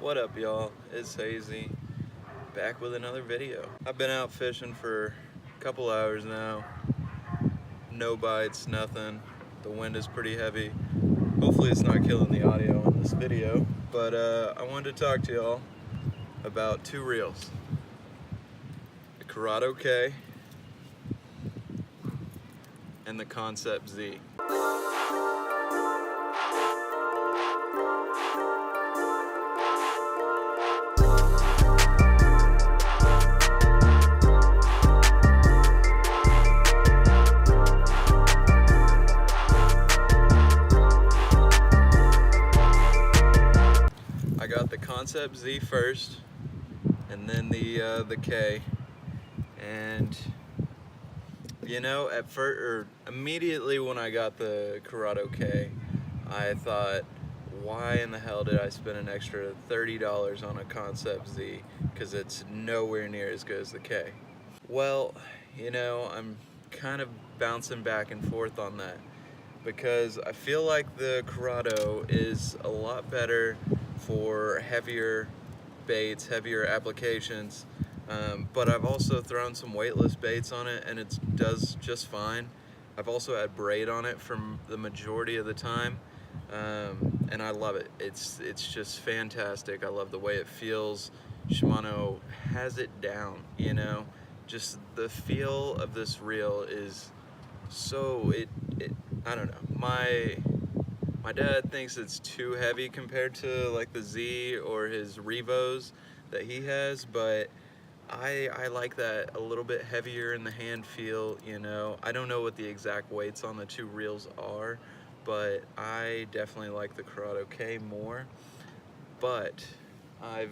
What up, y'all? It's Hazy, back with another video. I've been out fishing for a couple hours now. No bites, nothing. The wind is pretty heavy. Hopefully it's not killing the audio in this video, but I wanted to talk to y'all about two reels. The Curado K and the Concept Z. I got the Concept Z first, and then the K, and you know, at first, or immediately when I got the Curado K, I thought, why in the hell did I spend an extra $30 on a Concept Z? Because it's nowhere near as good as the K. Well, you know, I'm kind of bouncing back and forth on that, because I feel like the Curado is a lot better for heavier baits, heavier applications, but I've also thrown some weightless baits on it and it does just fine. I've also had braid on it for the majority of the time, and I love it. It's just fantastic. I love the way it feels. Shimano has it down, you know. Just the feel of this reel is so, I don't know. My dad thinks it's too heavy compared to like the Z or his Revos that he has, but I like that a little bit heavier in the hand feel, you know. I don't know what the exact weights on the two reels are, but I definitely like the Curado K more. But I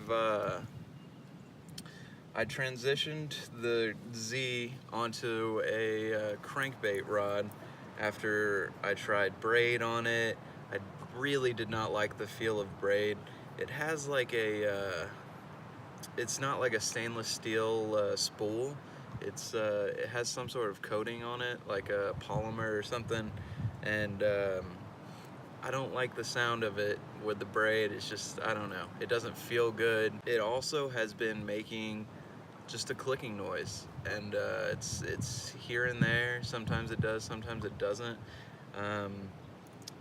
transitioned the Z onto a crankbait rod after I tried braid on it. I really did not like the feel of braid. It has like a, it's not like a stainless steel spool. It has some sort of coating on it, like a polymer or something, and I don't like the sound of it with the braid. It's just, I don't know, it doesn't feel good. It also has been making just a clicking noise, and it's here and there. Sometimes it does, sometimes it doesn't,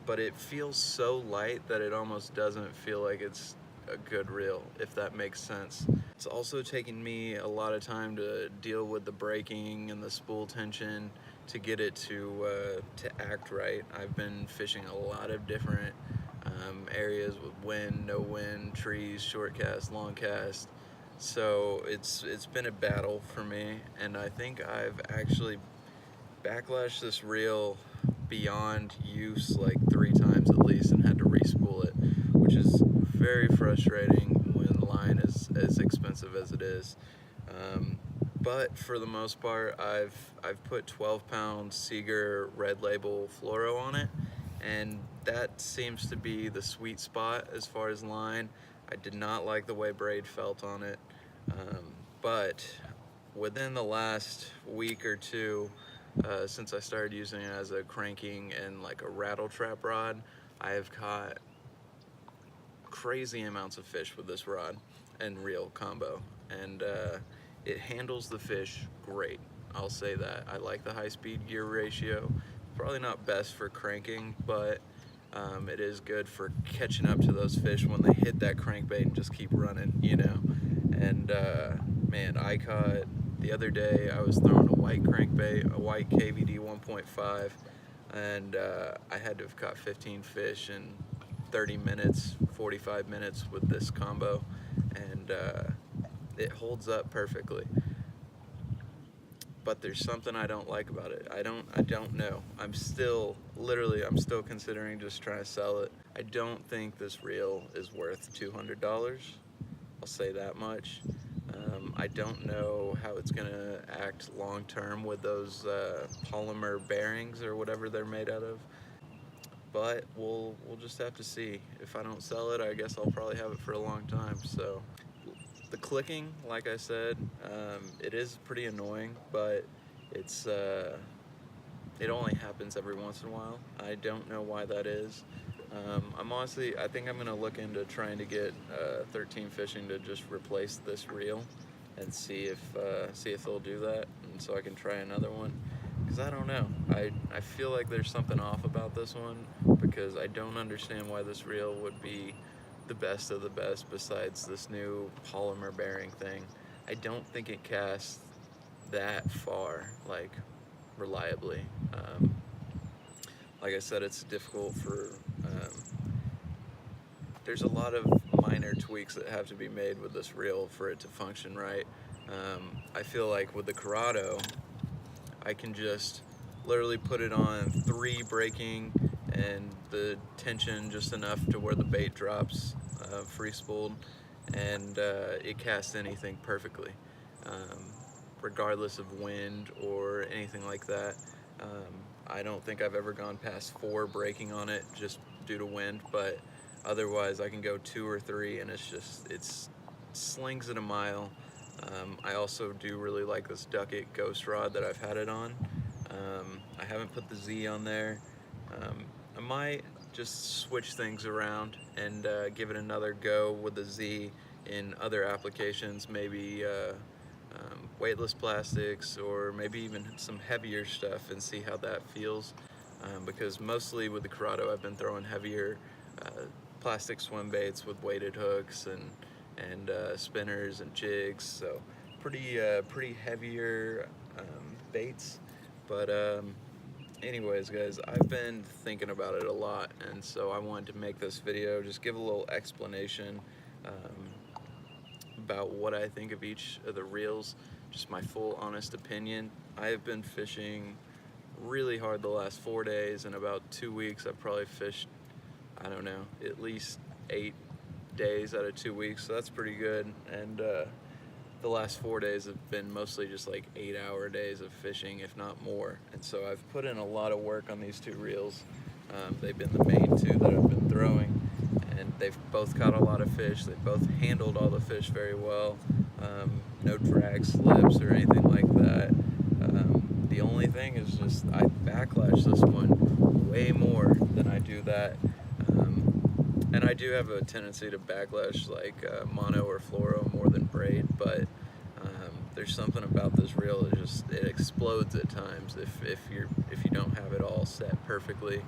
but it feels so light that it almost doesn't feel like it's a good reel, if that makes sense. It's also taken me a lot of time to deal with the braking and the spool tension to get it to act right. I've been fishing a lot of different areas with wind, no wind, trees, short cast, long cast. So it's been a battle for me, and I think I've actually backlashed this reel beyond use like 3 times at least and had to re-spool it, which is very frustrating when line is as expensive as it is. But for the most part, I've put 12-pound Seeger Red Label fluoro on it, and that seems to be the sweet spot as far as line. I did not like the way braid felt on it, but within the last week or two, since I started using it as a cranking and like a rattle trap rod, I have caught crazy amounts of fish with this rod and reel combo, and it handles the fish great. I'll say that. I like the high-speed gear ratio. Probably not best for cranking, but it is good for catching up to those fish when they hit that crankbait and just keep running, you know. And man, I caught, the other day I was throwing a white crankbait, a white KVD 1.5, and I had to have caught 15 fish in 30 minutes, 45 minutes with this combo, and it holds up perfectly. But there's something I don't like about it. I don't know. I'm still considering just trying to sell it. I don't think this reel is worth $200. I'll say that much. I don't know how it's gonna act long term with those polymer bearings or whatever they're made out of. But we'll just have to see. If I don't sell it, I guess I'll probably have it for a long time. So the clicking, like I said, it is pretty annoying, but it's it only happens every once in a while. I don't know why that is. I think I'm gonna look into trying to get 13 Fishing to just replace this reel and see if they'll do that, and so I can try another one. Because I don't know, I feel like there's something off about this one, because I don't understand why this reel would be the best of the best besides this new polymer bearing thing. I don't think it casts that far, like, reliably. Like I said, it's difficult for, there's a lot of minor tweaks that have to be made with this reel for it to function right. I feel like with the Curado, I can just literally put it on 3 braking and the tension just enough to where the bait drops free spooled, and it casts anything perfectly, regardless of wind or anything like that. I don't think I've ever gone past 4 braking on it just due to wind, but otherwise I can go 2 or 3 and it's slings at a mile. I also do really like this Ducket Ghost rod that I've had it on. I haven't put the Z on there. I might just switch things around and give it another go with the Z in other applications, maybe weightless plastics, or maybe even some heavier stuff, and see how that feels. Because mostly with the Curado I've been throwing heavier plastic swim baits with weighted hooks and spinners and jigs, so pretty heavier baits. But anyways, guys, I've been thinking about it a lot, and so I wanted to make this video, just give a little explanation about what I think of each of the reels, just my full honest opinion. I have been fishing really hard the last 4 days. In about 2 weeks I've probably fished, I don't know, at least 8 days out of 2 weeks, so that's pretty good. And the last 4 days have been mostly just like 8-hour days of fishing, if not more. And so I've put in a lot of work on these 2 reels. They've been the main 2 that I've been throwing, and they've both caught a lot of fish. They've both handled all the fish very well. No drag slips or anything like that. The only thing is just I backlash this one way more than I do that. And I do have a tendency to backlash like mono or fluoro more than braid, but there's something about this reel that it explodes at times if you don't have it all set perfectly.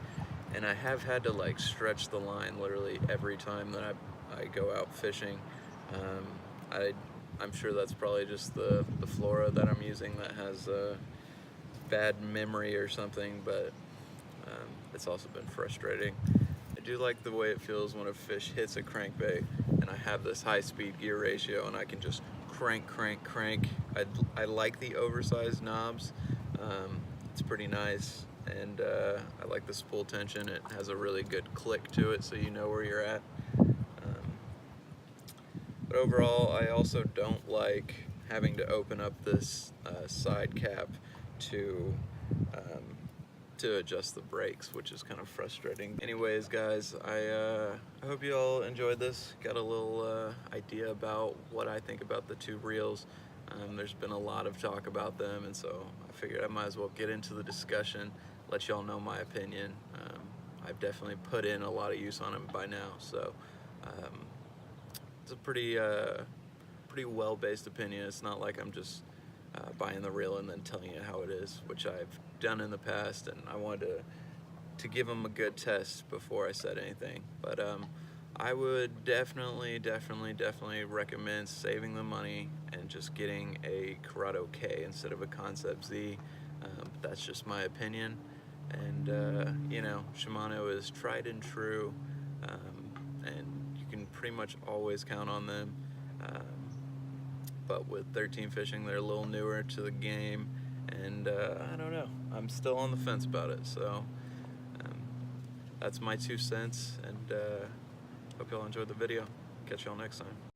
And I have had to like stretch the line literally every time that I go out fishing. I'm sure that's probably just the fluoro that I'm using that has bad memory or something, but it's also been frustrating. I do like the way it feels when a fish hits a crankbait and I have this high-speed gear ratio and I can just crank. I like the oversized knobs. It's pretty nice, and I like the spool tension. It has a really good click to it, so you know where you're at. But overall, I also don't like having to open up this side cap to adjust the brakes, which is kind of frustrating. Anyways, guys, I hope you all enjoyed this. Got a little idea about what I think about the 2 reels. There's been a lot of talk about them, and so I figured I might as well get into the discussion, let y'all know my opinion. I've definitely put in a lot of use on them by now, so it's a pretty well-based opinion. It's not like I'm just buying the reel and then telling you how it is, which I've done in the past, and I wanted to give them a good test before I said anything. But I would definitely recommend saving the money and just getting a Curado K instead of a Concept Z. That's just my opinion, and you know, Shimano is tried and true, and you can pretty much always count on them. But with 13 Fishing, they're a little newer to the game, and I don't know, I'm still on the fence about it. So that's my 2 cents, and hope y'all enjoyed the video. Catch y'all next time.